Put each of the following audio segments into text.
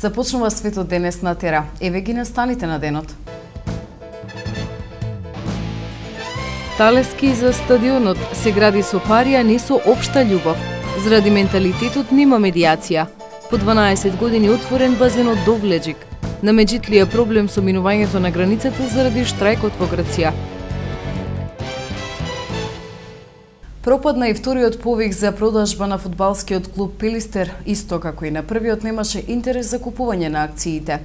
Започнува светот денес на Тера. Еве ги настаните на денот. Талески за стадионот се гради со пари, а не со општа љубов. Заради менталитетот нема медијација. По 12 години отворен базенот Довлеџик. На Меджитлија проблем со минувањето на границата заради штрајкот во Грција. Пропадна и вториот повик за продажба на фудбалскиот клуб Пелистер, исто како и на првиот немаше интерес за купување на акциите.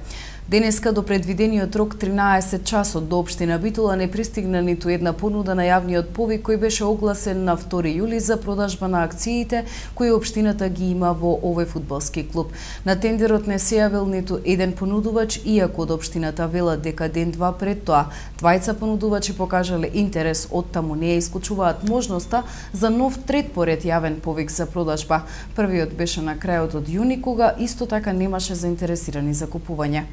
Денеска до предвидениот рок 13 часот до општина Битола не пристигна ниту една понуда на јавниот повик кој беше огласен на 2 јули за продажба на акциите кои општината ги има во овој фудбалски клуб. На тендерот не се јавил ниту еден понудувач, иако од општината велат дека ден-два пред тоа двајца понудувачи покажале интерес, оттаму не ја исклучуваат можноста за нов трет поред јавен повик за продажба. Првиот беше на крајот од јуни, кога исто така немаше заинтересирани за купување.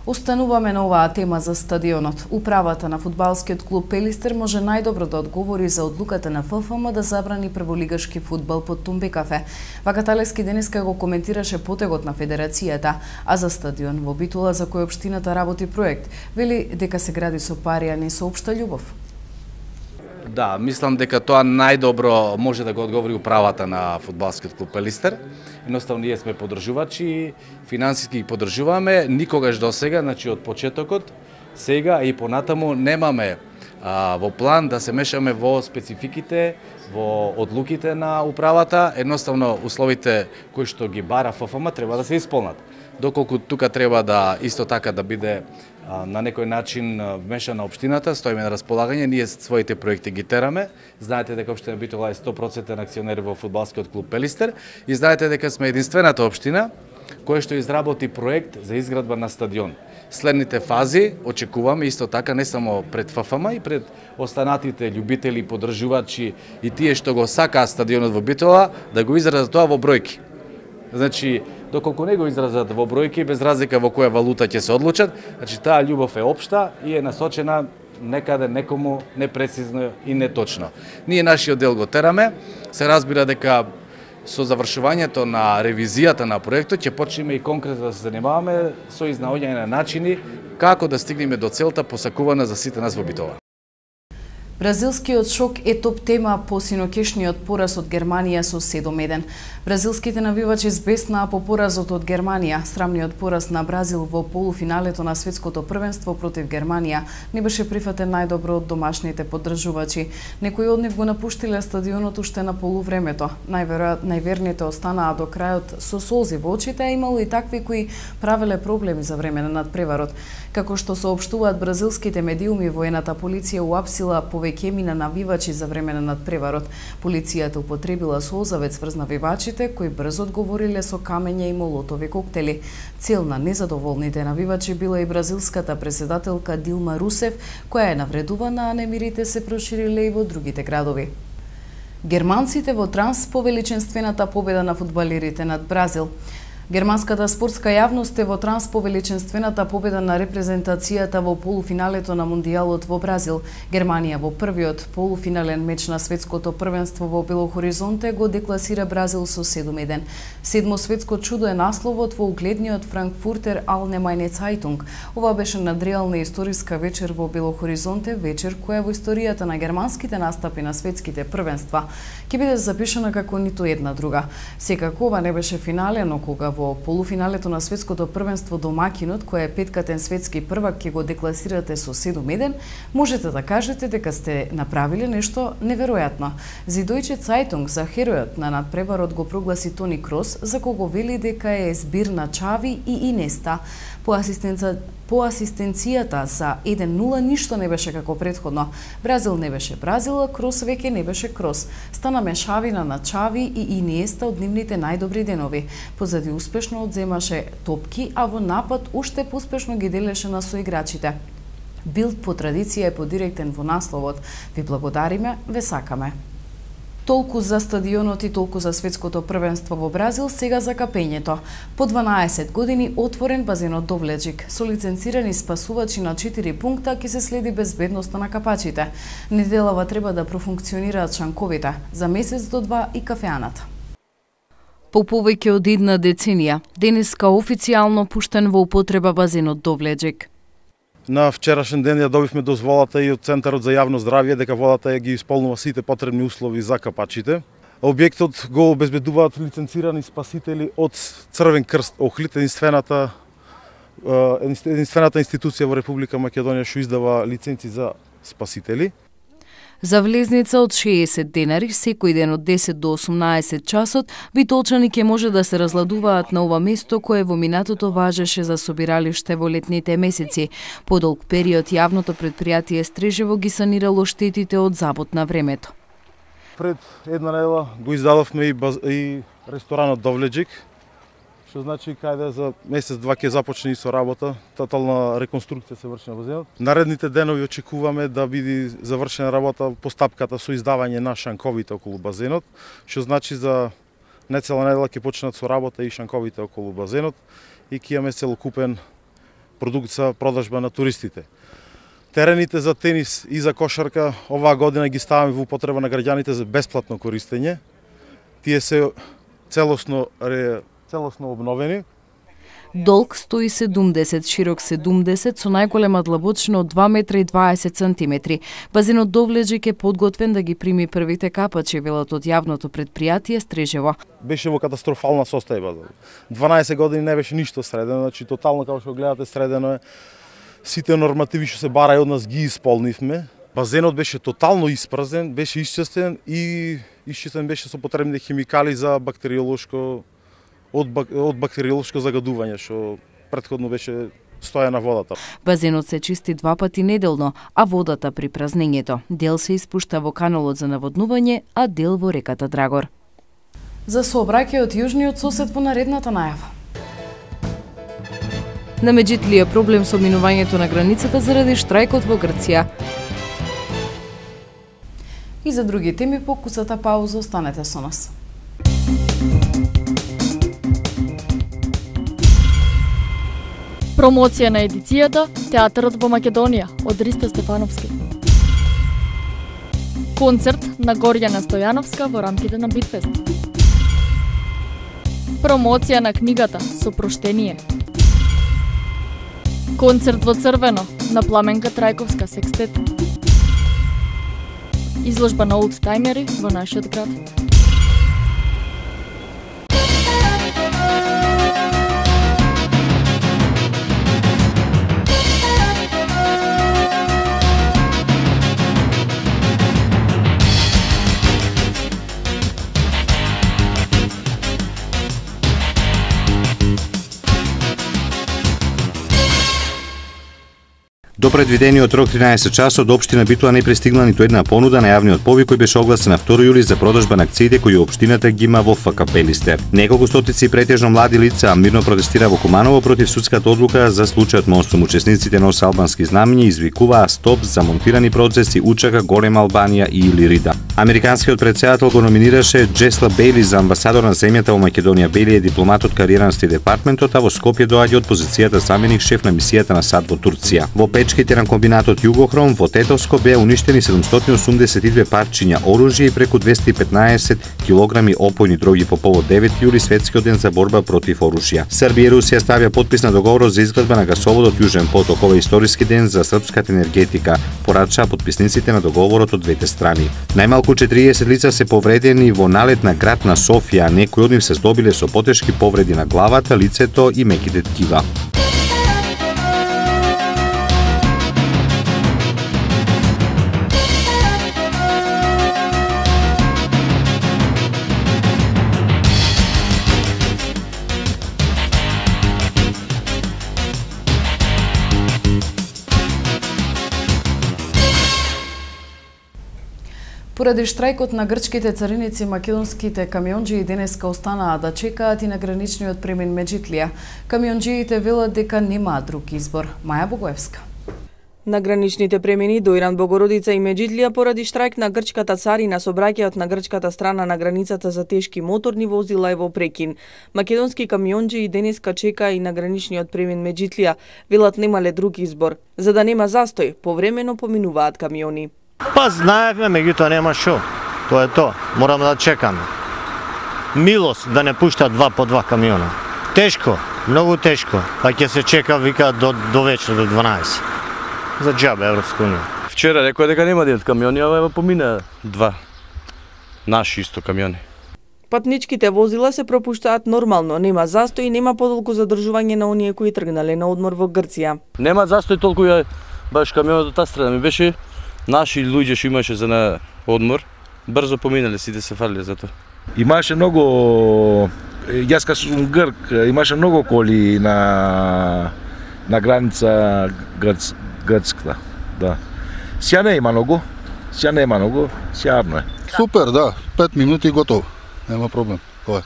Остануваме на оваа тема за стадионот. Управата на фудбалскиот клуб Пелистер може најдобро да одговори за одлуката на ФФМ да забрани прволигашки фудбал под Тумбекафе. Вака Талески денеска го коментираше потегот на федерацијата, а за стадион во Битола за кој општината работи проект, вели дека се гради со пари, а не со општа љубов. Да, мислам дека тоа најдобро може да го одговори управата на фудбалскиот клуб Пелистер. Едноставно ние сме поддржувачи, финансиски ги поддржуваме, никогаш досега, значи од почетокот, сега и понатаму немаме во план да се мешаме во спецификите, во одлуките на управата. Едноставно условите кои што ги бара ФФМ треба да се исполнат. Доколку тука треба да исто така да биде на некој начин вмешана општината, стоиме на располагање, ние своите проекти ги тераме. Знаете дека општина Битола е 100% акционер во фудбалскиот клуб Пелистер и знаете дека сме единствената општина која што изработи проект за изградба на стадион. Следните фази очекуваме исто така не само пред ФФМ и пред останатите љубители, поддржувачи и тие што го сакаат стадионот во Битола да го изразат тоа во бројки. Значи, доколку не го изразат во бројки, без разлика во која валута ќе се одлучат, значи таа љубов е општа и е насочена некаде некому непрецизно и неточно. Ние нашиот дел го тераме, се разбира дека со завршувањето на ревизијата на проектот ќе почнеме и конкретно да се занимаваме со изнаоѓање на начини како да стигнеме до целта посакувана за сите нас во Битола. Бразилскиот шок е топ тема по синокешниот пораз од Германија со 7-1. Бразилските навивачи збеснаа по поразот од Германија. Срамниот пораз на Бразил во полуфиналето на светското првенство против Германија не беше прифатен најдобро од домашните поддржувачи. Некои од нив го напуштиле стадионот уште на полувремето. Најверните останаа до крајот со солзи во очите, а имало и такви кои правеле проблеми за време на надпреварот. Како што соопштуваат бразилските медиуми, воената полиција уапсила повеќе на навивачи за време на надпреварот. Полицијата употребила солзавец врз навивачите, кои брзо одговориле со камења и молотови коктели. Цел на незадоволните навивачи била и бразилската претседателка Дилма Русев, која е навредувана, а немирите се прошириле и во другите градови. Германците во транс по величинствената победа на фудбалерите над Бразил. Германската спортска јавност е во транс по величинствената победа на репрезентацијата во полуфиналето на Мундијалот во Бразил. Германија во првиот полуфинален меч на светското првенство во Бело Хоризонте го декласира Бразил со 7-1. Седмо светско чудо е насловот во угледниот Франкфуртер Allgemeine Zeitung. Ова беше надреална историска вечер во Бело Хоризонте, вечер која во историјата на германските настапи на светските првенства ќе биде запишана како ниту една друга. Секако ова не беше финале, но кога во полуфиналето на светското првенство домакинот, кој е петкатен светски првак, ќе го декласирате со 7-1, можете да кажете дека сте направиле нешто неверојатно. Зидојче Цајтунг за херојот на надпреварот го прогласи Тони Крос, за кого вели дека е збир на Чави и Инеста. По асистенцијата за 1-0 ништо не беше како претходно. Бразил не беше Бразил, а Крос веќе не беше Крос. Стана мешавина на Чави и Инеста од нивните најдобри денови. Позади успешно одземаше топки, а во напад уште поспешно ги делеше на соиграчите. Билд по традиција е подиректен во насловот. Ви благодариме, ве сакаме. Толку за стадионот и толку за светското првенство во Бразил, сега за капењето. По 12 години отворен базенот Довлеџик. Со лиценцирани спасувачи на 4 пункта ќе се следи безбедноста на капачите. Неделава треба да профункционираат шанковите, за месец до 2 и кафеаната. По повеќе од една деценија, денеска официјално пуштен во употреба базенот Довлеџик. На вчерашен ден ја добивме дозволата и од Центарот за јавно здравје дека водата ја ги исполнува сите потребни услови за капачите. Објектот го обезбедуваат лиценцирани спасители од Црвен крст Охрид, единствената институција во Република Македонија што издава лиценци за спасители. За влезница од 60 денари, секој ден од 10 до 18 часот, битолчани ќе може да се разладуваат на ова место кое во минатото важеше за собиралиште во летните месеци. Подолг период јавното предпријатие Стрежево ги санирало штетите од забот на времето. Пред една недела го издадовме и ресторанот Довлеџик, што значи каде за месец-два ќе започне и со работа, тотална реконструкција се врши на базенот. Наредните денови очекуваме да биде завршена работа постапката со издавање на шанковите околу базенот, што значи за не цела недела ќе почнат со работа и шанковите околу базенот и ќе имаме целокупен продукт за продажба на туристите. Терените за тенис и за кошарка оваа година ги ставаме во употреба на граѓаните за бесплатно користење. Тие се целосно обновени. Долг 170, широк 70, со најголема длабочина од 2 метра и 20 сантиметри. Базенот Довлеџик е подготвен да ги прими првите капачи, велат од јавното предпријатие Стрежево. Беше во катастрофална состојба. 12 години не беше ништо средено, значи тотално како што гледате средено е. Сите нормативи што се бараја од нас ги исполнивме. Базенот беше тотално испразен, беше исчистен и исчистен беше со потребните химикали за од бактериолошко загадување, што претходно беше стоја на водата. Базенот се чисти 2 пати неделно, а водата при празнењето. Дел се испушта во каналот за наводнување, а дел во реката Драгор. За сообраќајот јужниот сосед во наредната најава. На Меджитлија проблем со минувањето на границата заради штрајкот во Грција. И за други теми по кусата пауза, останете со нас. Промоција на едицијата Театарот во Македонија од Риста Стефановски. Концерт на Горјана Стојановска во рамките на Битфест. Промоција на книгата Сопроштение. Концерт во црвено на Пламенка Трајковска секстет. Изложба на олдтаймери во нашиот град. До предвидениот рок 13 часот општина Битола не пристигнала ниту една понуда на јавниот повик кој беше огласен на 2 јули за продажба на акциите кои општината ги има во ФКП листе. Неколку стотици претежно млади лица мирно протестира во Куманово против судската одлука за случајот Монструм. Учесниците носе албански знамиња и извикуваа стоп за монтирани процеси Учака, Голема Албанија и Илирида. Американскиот претседател го номинираше Джесла Бейли за амбасадор на земјата во Македонија. Бейли е дипломат од кариера на Стейт департментот, а во Скопје доаѓа од позицијата заменик шеф на мисијата на САД во Турција. Во печките на комбинатот Југохром во Тетовско беа уништени 782 парчиња оружје и преку 215 килограми опојни дроги по повод 9 јули светскиот ден за борба против оружја. Србија и Русија ставија подпис на договорот за изградба на гасоводот Јужен поток. Ова историски ден за српската енергетика, порачаа подписниците на договорот од двете страни. Најмалку 40 лица се повредени во налет на град на Софија, а некои од нив се здобиле со потешки повреди на главата, лицето и меките ткива. Поради штрајкот на грчките цариници, македонските камионџии денеска останаа да чекаат и на граничниот премин Меджитлија. Камионџиите велат дека немаат друг избор. Маја Богоевска. На граничните премини до Иран, Богородица и Меджитлија поради штрајк на грчката царина сообраќајот на грчката страна на границата за тешки моторни возила е во прекин. Македонски камионџии денеска чекаа и на граничниот премин Меджитлија. Велат немале друг избор. За да нема застој, повремено поминуваат камиони. Па знаевме, меѓутоа нема шо. Тоа е тоа. Мораме да чекаме. милост да не пуштат 2 по 2 камиона. Тешко, многу тешко, па ќе се чека, вика, до вечер, до 12. За џабе Европска унија. Вчера рекоа дека нема да идат камиони, а ева помина 2. Наши исто камиони. Патничките возила се пропуштаат нормално, нема застој и нема подолго задржување на оние кои тргнале на одмор во Грција. Нема застој толку баш камионот од таа страна ми беше наши луѓе што имаше за на одмор, брзо поминале, сите се фалиле за тоа. Имаше многу, јас кога сум грк, имаше многу коли на граница грцката, да. Сега не има многу, сјавно е. Супер, да, 5 минути и готово. Нема проблем. Тоа е.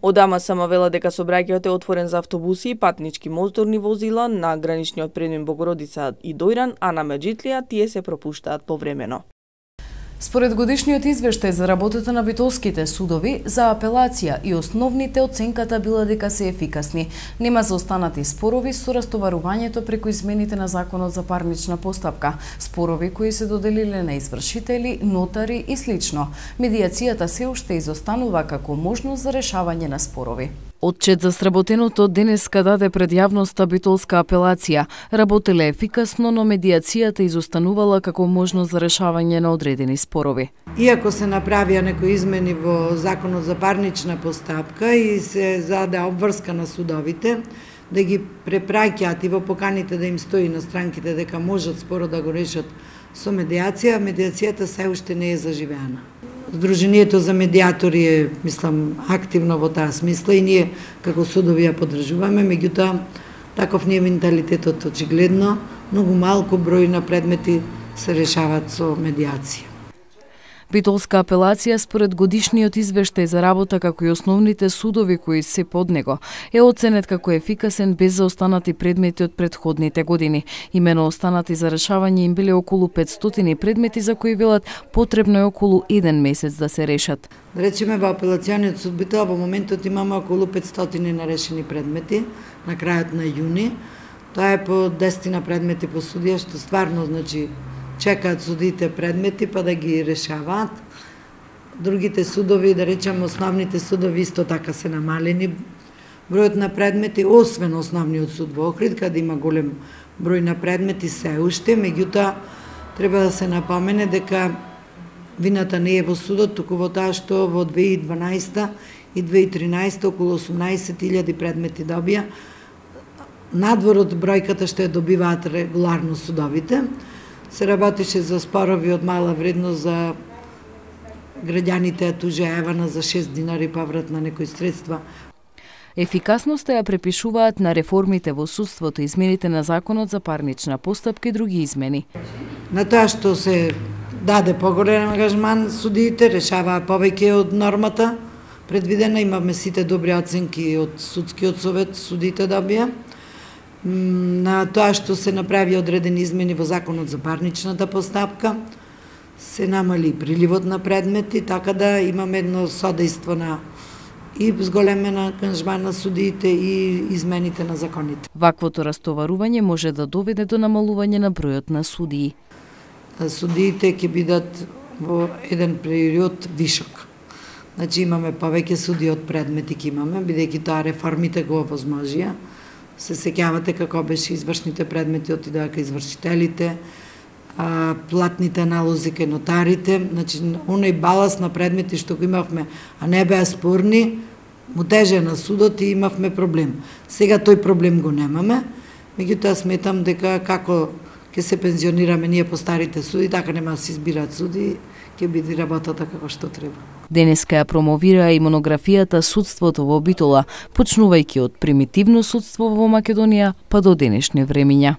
Одама сама вела дека сообраќајот е отворен за автобуси и патнички моторни возила на граничниот предмин Богородица и Дојран, а на Меджитлија тие се пропуштаат повремено. Според годишниот извештај за работата на битолските судови, за апелација и основните оценката била дека се ефикасни. Нема заостанати спорови со растоварувањето преку измените на Законот за парнична постапка, спорови кои се доделиле на извршители, нотари и слично. Медијацијата се уште изостанува како можност за решавање на спорови. Отчет за сработеното денеска даде пред јавноста битолска апелација. Работеле ефикасно, но медијацијата изостанувала како можност за решавање на одредени спорови. Иако се направија некои измени во Законот за парнична постапка и се заде обврска на судовите, да ги препраќаат и во поканите да им стои на странките дека можат споро да го решат со медијација, медијацијата се уште не е заживеана. Сдруженијето за медијатори е, мислам, активно во таа смисла и ние како судови ја поддржуваме, меѓутоа таков не е менталитетот очигледно, многу малку број на предмети се решаваат со медијација. Битолска апелација според годишниот извештај за работа како и основните судови кои се под него е оценет како ефикасен без заостанати предмети од претходните години. Имено останати за решавање им биле околу 500 предмети за кои велат потребно е околу 1 месец да се решат. Да речеме во апелациониот суд Битола во моментот имаме околу 500 нерешени предмети на крајот на јуни. Тоа е по 10 предмети по судија, што стварно значи чекаат судите предмети па да ги решаваат. Другите судови, да речем основните судови исто така се намалени. Бројот на предмети, освен основниот суд во Охрид, каде има голем број на предмети се уште, меѓутоа треба да се напомене дека вината не е во судот, туку во таа што во 2012 и 2013 околу 18.000 предмети добија. Надвор од бројката што ја добиваат регуларно судовите, се работеше за спорови од мала вредност за граѓаните тужа евана за 6 динари поврат на некои средства. Ефикасноста ја препишуваат на реформите во судството, измените на Законот за парнична постапка и други измени. На тоа што се даде поголем ангажман, судиите решаваа повеќе од нормата предвидена, имаме сите добри оценки од судскиот совет, судиите добија. На тоа што се направи одредени измени во Законот за парничната постапка, се намали приливот на предмети, така да имаме едно содејство на и зголемен ангажман на судиите и измените на законите. Ваквото растоварување може да доведе до намалување на бројот на судии. Судиите ќе бидат во еден период вишок. Значи имаме повеќе судии од предмети ќе имаме, бидејќи тоа реформите го овозможија. Се сеќавате како беше извршните предмети отидоа кај извршителите, платните налози кај нотарите, значи оној баланс на предмети што го имавме, а не беа спорни, му тежеа на судот и имавме проблем. Сега тој проблем го немаме, меѓутоа сметам дека како ќе се пензионираме ние по старите суди, така нема да се избираат суди, ќе биде работата како што треба. Денеска ја промовира и монографијата Судството во Битола, почнувајќи од примитивно судство во Македонија па до денешни времиња.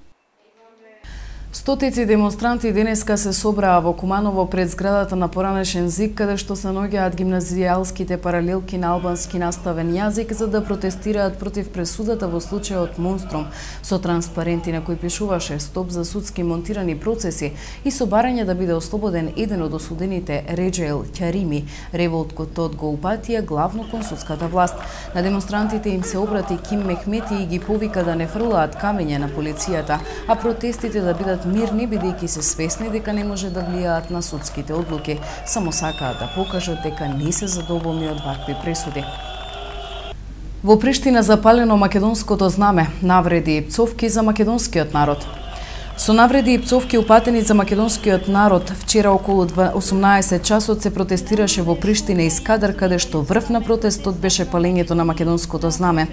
Стотици демонстранти денеска се собраа во Куманово пред зградата на поранешен ЗИК, каде што се наоѓаат гимназијалските паралелки на албански наставен јазик за да протестираат против пресудата во случајот Монструм, со транспаренти на кои пишуваше стоп за судски монтирани процеси и со барање да биде ослободен еден од осудените Реджел Ќарими. Револтот го упатија главно кон судската власт. На демонстрантите им се обрати Ким Мехмети и ги повика да не фрлаат камења на полицијата, а протестите да бидат остануваат мирни бидејќи се свесни дека не може да влијаат на судските одлуки, само сакаат да покажат дека не се задоволни од вакви пресуди. Во Приштина запалено македонското знаме, навреди и пцовки за македонскиот народ. Со навреди и пцовки упатени за македонскиот народ, вчера околу 18 часот се протестираше во Приштина и Скадар, каде што врв на протестот беше палењето на македонското знаме.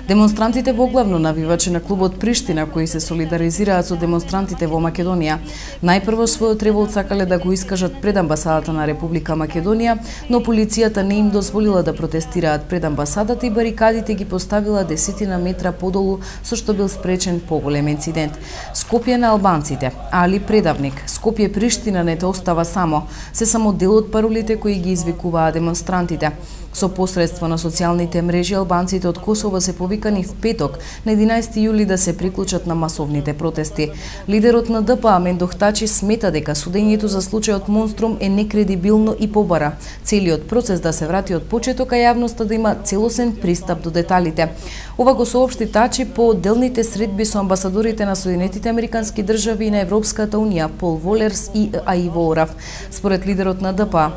Демонстрантите воглавно навивачи на клубот Приштина, кои се солидаризираат со демонстрантите во Македонија, најпрво својот револт сакале да го искажат пред амбасадата на Република Македонија, но полицијата не им дозволила да протестираат пред амбасадата и барикадите ги поставила 10 метра подолу, со што бил спречен поголем инцидент. Скопје на албанците, али предавник, Скопје Приштина не те остава само, се само дел од паролите кои ги извикуваа демонстрантите. Со посредство на социјалните мрежи, албанците од Косово се повикани в петок, на 11 јули да се приклучат на масовните протести. Лидерот на ДПА Мендох Тачи смета дека судењето за случајот Монструм е некредибилно и побара целиот процес да се врати од почеток, а јавноста да има целосен пристап до деталите. Ова го соопшти Тачи по одделните средби со амбасадорите на Соединетите Американски држави и на Европската унија Пол Волерс и Аиво Орав. Според лидерот на ДПА,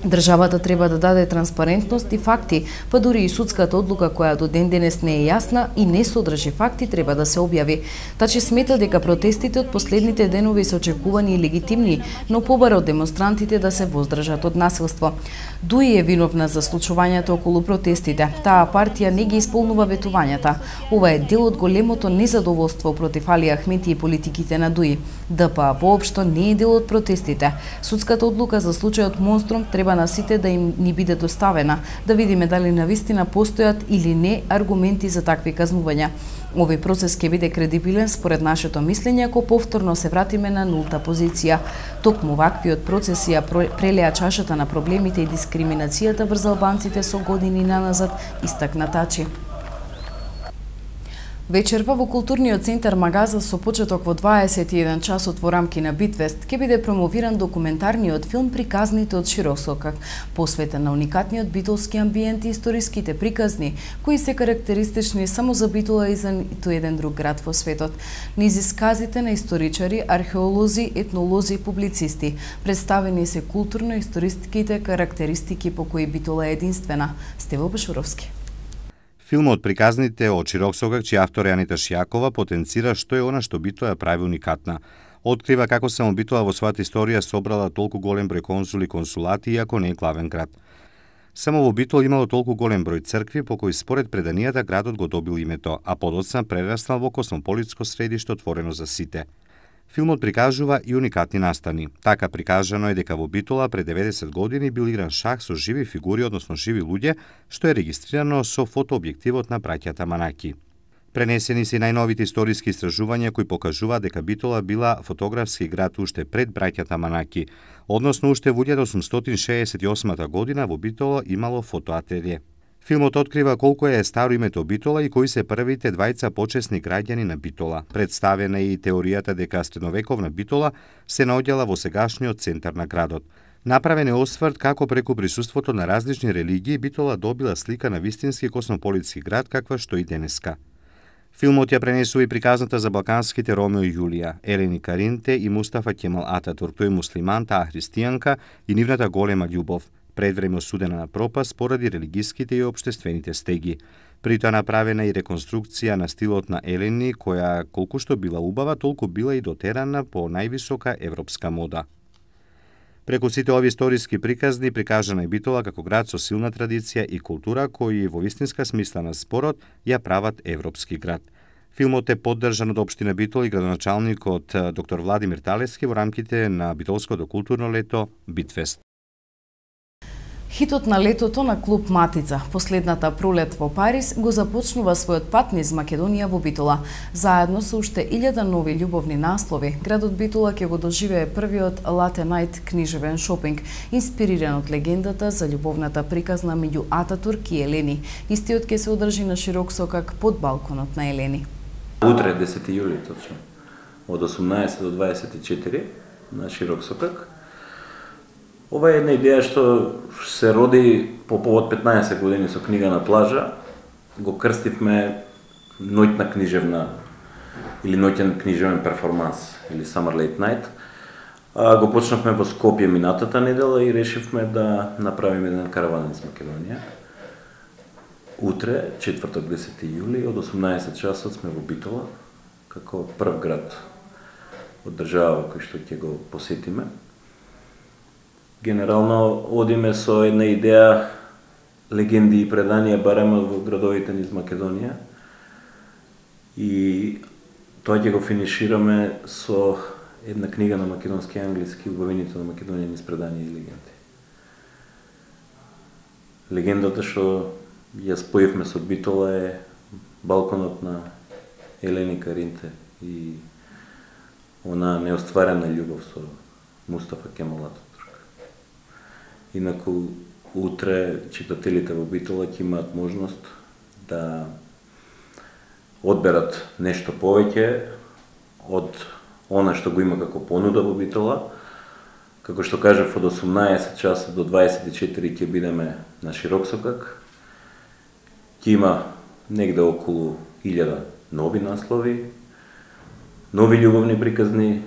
државата треба да даде транспарентност и факти, па дури и судската одлука која до ден денес не е јасна и не содржи факти треба да се објави. Тачи смета дека протестите од последните денови се очекувани и легитимни, но побара од демонстрантите да се воздржат од насилство. Дуи е виновна за случувањето околу протестите. Таа партија не ги исполнува ветувањата. Ова е дел од големото незадоволство против Али Ахмети и политиките на Дуи. ДПА воопшто не е дел од протестите. Судската одлука за случајот Монструм треба на сите да им ни биде доставена, да видиме дали навистина постојат или не аргументи за такви казнувања. Овој процес ќе биде кредибилен според нашето мислење ако повторно се вратиме на нулта позиција. Токму ваквиот процеси ја прелеа чашата на проблемите и дискриминацијата врз албанците со години наназад, истакна Тачи. Вечерва во културниот центар Магаза со почеток во 21 часот во рамки на Битвест ќе биде промовиран документарниот филм Приказните од Широксокак, посветен на уникатниот битолски амбиент и историските приказни, кои се карактеристични само за Битола и за ниту еден друг град во светот. Низ исказите на историчари, археолози, етнолози и публицисти, представени се културно-историските карактеристики по кои Битола е единствена. Стево Башуровски. Филмот Приказните од Широксокак, чиј автор е Анита Шијакова, потенцира што е она што Битола ја прави уникатна. Открива како само Битола во својата историја собрала толку голем број конзули и консулати, иако не е главен град. Само во Битола имало толку голем број цркви по кои според преданијата градот го добил името, а подоцна прераснал во космополитско средиште отворено за сите. Филмот прикажува и уникатни настани. Така прикажано е дека во Битола пред 90 години бил игран шах со живи фигури, односно живи луѓе, што е регистрирано со фотообјективот на браќата Манаки. Пренесени се најновите историски истражувања кои покажуваат дека Битола била фотографски град уште пред браќата Манаки, односно уште во 1868 година во Битола имало фотоателје. Филмот открива колку е старо името Битола и кои се првите двајца почесни граѓани на Битола. Представена е и теоријата дека средновековна Битола се наоѓала во сегашниот центар на градот. Направен е осврт како преку присуството на различни религии Битола добила слика на вистински космополитски град каква што и денеска. Филмот ја пренесува и приказната за балканските Ромео и Јулија, Елени Каринте и Мустафа Кемал Ататурк, тој муслиман, таа христијанка и нивната голема љубов, предвреме осудена на пропаст поради религиските и општествените стеги. При тоа направена и реконструкција на стилот на Елени, која колку што била убава, толку била и дотерана по највисока европска мода. Преку сите овие историски приказни прикажана е Битола како град со силна традиција и култура кои во вистинска смисла на спорот ја прават европски град. Филмот е поддржан од општина Битола и градоначалникот доктор Владимир Талевски во рамките на Битолското културно лето Битфест. Хитот на летото на клуб Матица, последната пролет во Париз, го започнува својот пат низ Македонија во Битола. Заедно со уште 1000 нови љубовни наслови, градот Битола ќе го доживее првиот Latte Night книжевен шопинг, инспириран од легендата за љубовната приказна меѓу Ататурк и Елени. Истиот ќе се одржи на Широксокак под балконот на Елени. Утре 10 јули точно, од 18 до 24 на Широксокак. Ова е една идеја што се роди по повод 15 години со книга на плажа. Го крстивме ноќна книжевна или ноќен книжевен перформанс, или Summer Late Night. Го почнавме во Скопје минатата недела и решивме да направиме еден караван из Македонија. Утре, четврток 10 јули, од 18 часот сме во Битола, како прв град од држава кој што ќе го посетиме. Генерално одиме со една идеја легенди и преданија барема во градовите низ Македонија и тоа ќе го финишираме со една книга на македонски и англиски, убавините на Македонија низ преданија и легенди. Легендата што ја споивме со Битола е балконот на Елени Каринте и она неостварена љубов со Мустафа Кемал Ататурк. Инаку, утре читателите во Битола ќе имаат можност да одберат нешто повеќе од она што го има како понуда во Битола. Како што кажав, од 18 часа до 24 ќе бидеме на широк сокак. Ќе има негде околу 1000 нови наслови, нови љубовни приказни,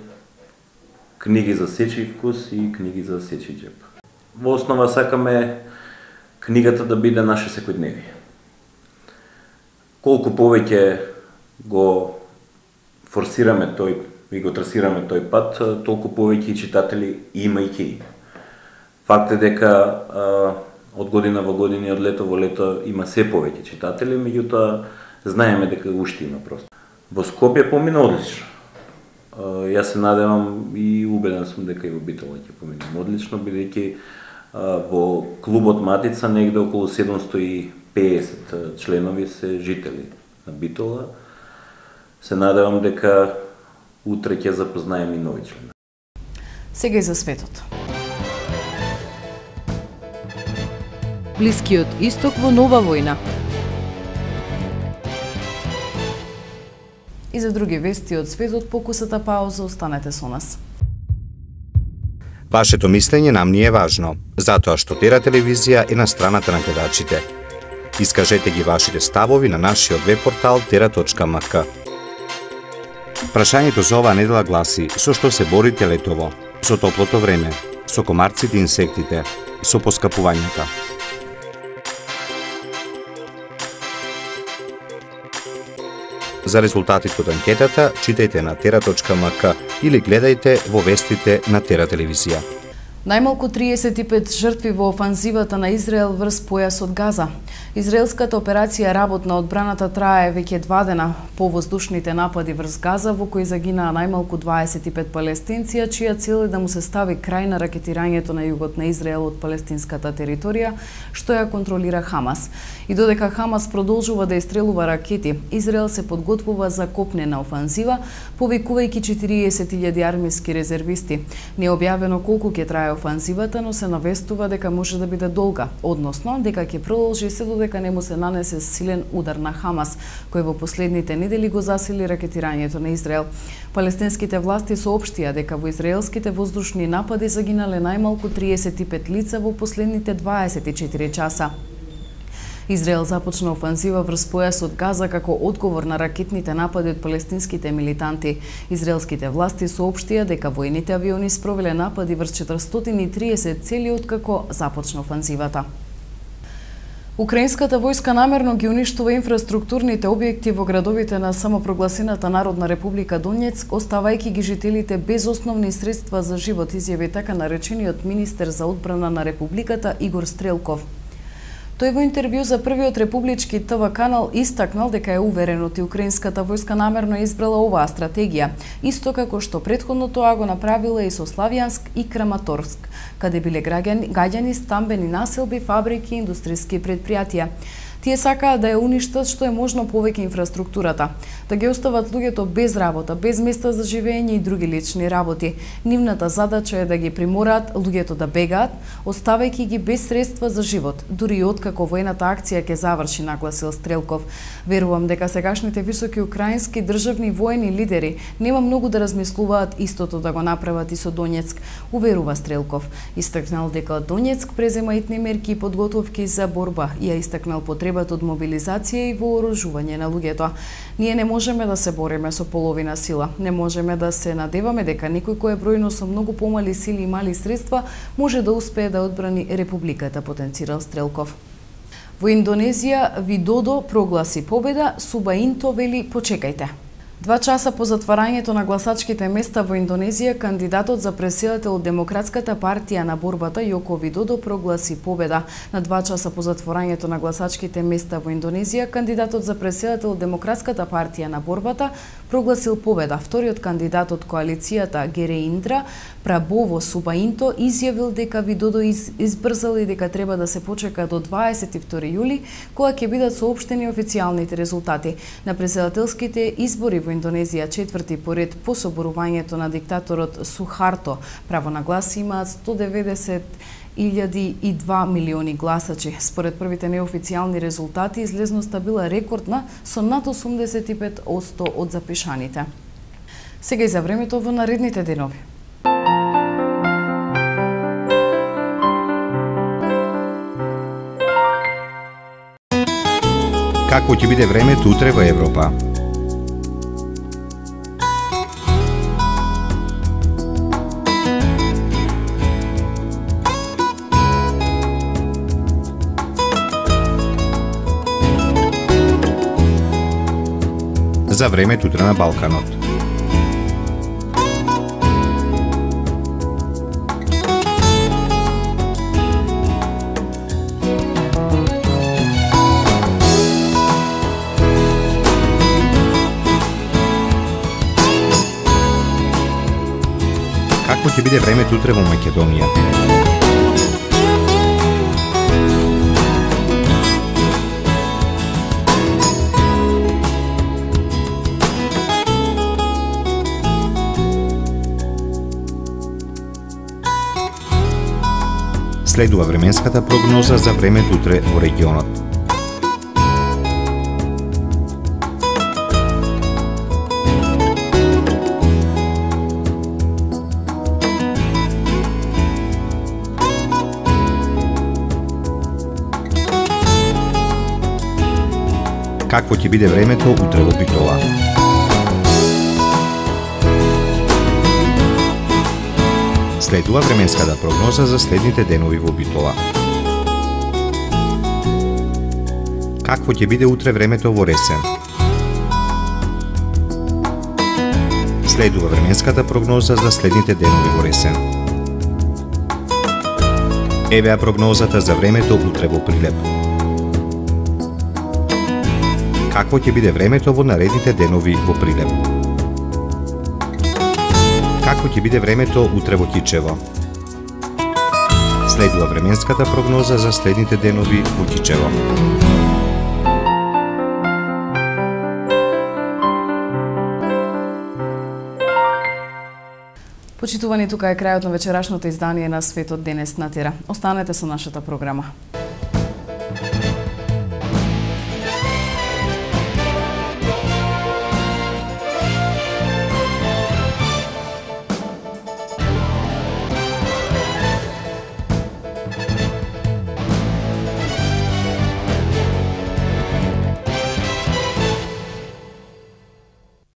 книги за сечи вкус и книги за сечи џеб. Во основа сакаме книгата да биде наше секојдневие. Колку повеќе го форсираме тој и го трасираме тој пат, толку повеќе читатели има и ќе има. Факт е дека од година во година и од лето во лето има се повеќе читатели, меѓутоа знаеме дека уште има простор. Во Скопје помина одлично. Јас се надевам и убеден сум дека и во Битола ќе поминем одлично, бидејќи во клубот Матица негде околу 750 членови се жители на Битола. Се надевам дека утре ќе запознаеме и нови членови. Сега и за светот. Блискиот исток во нова војна. И за други вести од светот, покусата пауза, останете со нас. Вашето мислење нам ни е важно, затоа што Тера телевизија е на страната на гледачите. Искажете ги вашите ставови на нашиот веб-портал tera.mk. Прашањето за оваа недела гласи: со што се борите летово? Со топлото време, со комарците и инсектите, со поскапувањата. За резултатите од анкетата читајте на tera.mk или гледајте во вестите на Тера телевизија. Најмалку 35 жртви во офанзивата на Израел врз појасот Газа. Израелската операција Работна одбраната трае веќе 2 дена по воздушните напади врз Газа, во кои загинаа најмалку 25 палестинци, чија цел е да му се стави крај на ракетирањето на југот на Израел од палестинската територија, што ја контролира Хамас. И додека Хамас продолжува да истрелува ракети, Израел се подготвува за копнена офанзива, повикувајќи 40.000 армиски резервисти. Не е објавено колку ќе трае офанзивата, но се навестува дека може да биде долга, односно дека ќе продолжи се додека не му се нанесе силен удар на Хамас, кој во последните недели го засили ракетирањето на Израел. Палестинските власти соопштија дека во израелските воздушни напади загинале најмалку 35 лица во последните 24 часа. Израел започна офанзива врз појасот Газа како одговор на ракетните напади од палестинските милитанти. Израелските власти соопштија дека војните авиони спровеле напади врз 430 цели откако започна офанзивата. Украинската војска намерно ги уништува инфраструктурните објекти во градовите на самопрогласената Народна република Донецк, оставајќи ги жителите без основни средства за живот, изјави така наречениот министер за одбрана на републиката Игор Стрелков. Тој во интервју за првиот републички ТВ канал истакнал дека е уверен дека украинската војска намерно избрала оваа стратегија, исто како што претходно тоа го направила и со Славјанск и Краматорск, каде биле гаѓани стамбени населби, фабрики и индустријски предпријатија. Тие сакаат да ја уништат што е можно повеќе инфраструктурата, да ги остават луѓето без работа, без места за живење и други лични работи. Нивната задача е да ги примораат луѓето да бегаат, оставајќи ги без средства за живот, дури и откако војната акција ќе заврши, нагласил Стрелков. Верувам дека сегашните високи украински државни воени лидери нема многу да размислуваат истото да го направат и со Донецк, уверува Стрелков. Истакнал дека Донецк презема итни мерки и подготовки за борба и ја истакнал потребата потребата од мобилизација и вооружување на луѓето. Ние не можеме да се бориме со половина сила. Не можеме да се надеваме дека некој кој е бројно со многу помали сили и мали средства може да успее да одбрани републиката, потенцирал Стрелков. Во Индонезија Видодо прогласи победа, Субаинто вели почекајте. 2 часа по затварањето на гласачките места во Индонезија, кандидатот за претседател од Демократската партија на борбата Јоко Видодо прогласи победа. На 2 часа по затворањето на гласачките места во Индонезија, кандидатот за претседател од Демократската партија на борбата прогласил победа. Вториот кандидат од коалицијата Гереиндра Прабово Субаинто изјавил дека Видодо избрзал и дека треба да се почека до 22 јули, кога ќе бидат соопштени официјалните резултати. На претседателските избори во Индонезија, 4ти поред по соборувањето на диктаторот Сухарто, право на глас имаат 190.002 милиони гласачи. Според првите неофицијални резултати, излезноста била рекордна со над 85% од запишаните. Сега и за времето во наредните денови. Какво ќе биде времето утре во Европа? За времето утре на Балканот. Какво ќе биде времето утре во Македонија? Следува временската прогноза за времето утре во регионот. Какво ќе биде времето утре во Битола? Следува временската прогноза за следните денови во Битола. Какво ќе биде утре времето во Ресен? Следува временската прогноза за следните денови во Ресен. Евеа прогнозата за времето утре во Прилеп. Какво ќе биде времето во наредните денови во Прилеп? Какво ќе биде времето утре во Кичево? Следува временската прогноза за следните денови во Кичево. Почитувани, тука е крајот на вечерашното издание на Светот денес натера. Останете со нашата програма.